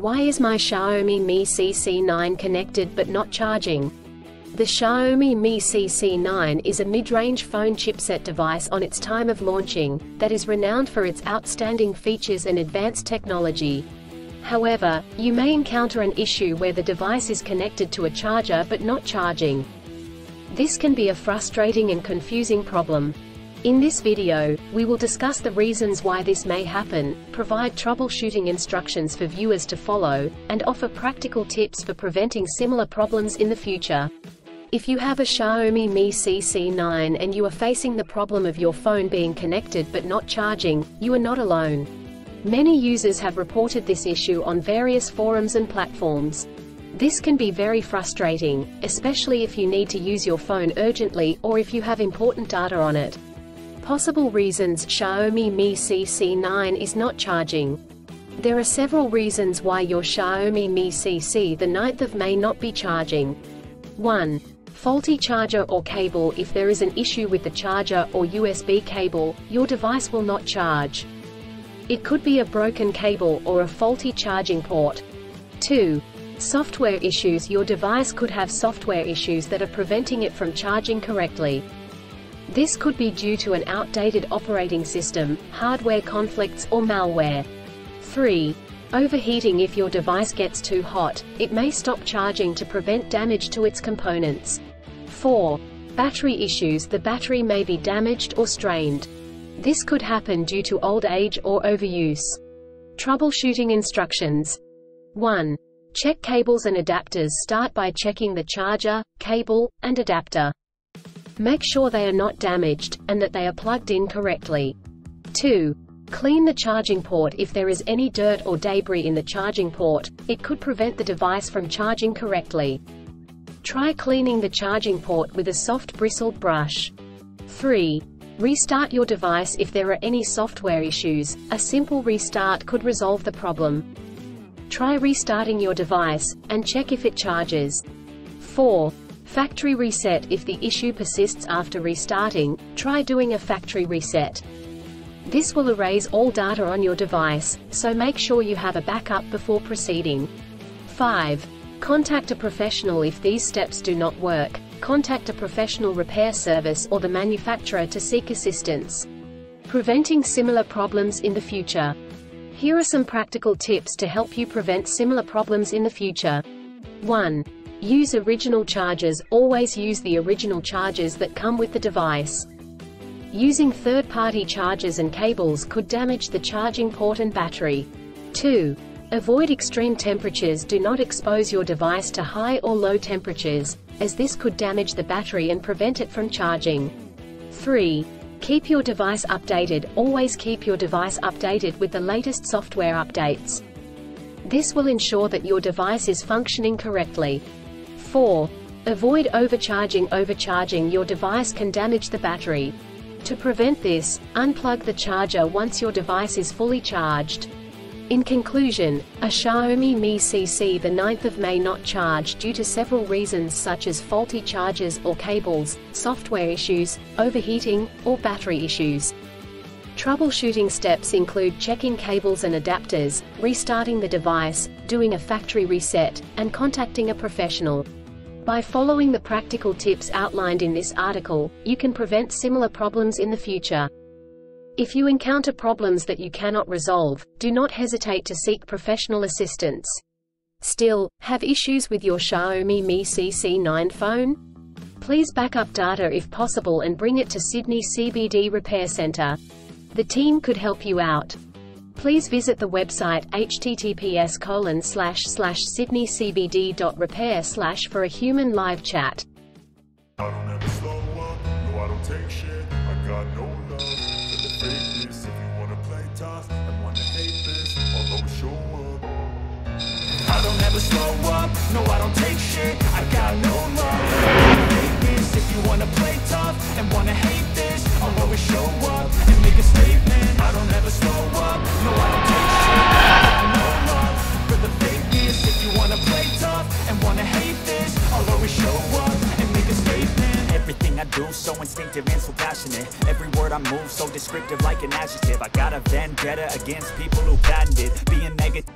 Why is my Xiaomi Mi CC9 connected but not charging? The Xiaomi Mi CC9 is a mid-range phone chipset device on its time of launching, that is renowned for its outstanding features and advanced technology. However, you may encounter an issue where the device is connected to a charger but not charging. This can be a frustrating and confusing problem. In this video, we will discuss the reasons why this may happen, provide troubleshooting instructions for viewers to follow, and offer practical tips for preventing similar problems in the future. If you have a Xiaomi Mi CC9 and you are facing the problem of your phone being connected but not charging, you are not alone. Many users have reported this issue on various forums and platforms. This can be very frustrating, especially if you need to use your phone urgently or if you have important data on it. Possible reasons Xiaomi Mi CC9 is not charging. There are several reasons why your Xiaomi Mi CC9 may not be charging. 1. Faulty charger or cable. If there is an issue with the charger or USB cable, your device will not charge. It could be a broken cable or a faulty charging port. 2. Software issues. Your device could have software issues that are preventing it from charging correctly. This could be due to an outdated operating system, hardware conflicts or malware. 3. Overheating. If your device gets too hot, it may stop charging to prevent damage to its components. 4. Battery issues. The battery may be damaged or strained. This could happen due to old age or overuse. Troubleshooting instructions. 1. Check cables and adapters. Start by checking the charger, cable, and adapter. Make sure they are not damaged, and that they are plugged in correctly. 2. Clean the charging port. If there is any dirt or debris in the charging port, it could prevent the device from charging correctly. Try cleaning the charging port with a soft bristled brush. 3. Restart your device. If there are any software issues, a simple restart could resolve the problem. Try restarting your device, and check if it charges. 4. Factory reset. If the issue persists after restarting, try doing a factory reset. This will erase all data on your device, so make sure you have a backup before proceeding. 5. Contact a professional. If these steps do not work, contact a professional repair service or the manufacturer to seek assistance. Preventing similar problems in the future. Here are some practical tips to help you prevent similar problems in the future. 1. Use original chargers. Always use the original chargers that come with the device. Using third-party chargers and cables could damage the charging port and battery. 2. Avoid extreme temperatures. Do not expose your device to high or low temperatures, as this could damage the battery and prevent it from charging. 3. Keep your device updated. Always keep your device updated with the latest software updates. This will ensure that your device is functioning correctly. 4. Avoid overcharging. Overcharging your device can damage the battery. To prevent this, unplug the charger once your device is fully charged. In conclusion, a Xiaomi Mi CC9 may not charge due to several reasons such as faulty chargers or cables, software issues, overheating, or battery issues. Troubleshooting steps include checking cables and adapters, restarting the device, doing a factory reset, and contacting a professional. By following the practical tips outlined in this article, you can prevent similar problems in the future. If you encounter problems that you cannot resolve, do not hesitate to seek professional assistance. Still, have issues with your Xiaomi Mi CC9 phone? Please back up data if possible and bring it to Sydney CBD Repair Centre. The team could help you out. Please visit the website https://sydneycbd.repair/ for a human live chat. I don't ever slow up, no I don't take shit, I got no love for the fakeness. If you wanna play tough and wanna hate this, I'll always show up. I don't ever slow up, no I don't take shit, I got no love for the fakeness. If you wanna play tough and wanna hate this, I'll always show up and make a statement. I don't ever slow up, no I don't take shit, I got no love for the fakeness. If you wanna play tough and wanna hate this, I'll always show up and make a statement. Everything I do so instinctive and so passionate. Every word I move so descriptive like an adjective. I got a vendetta against people who patented being negative.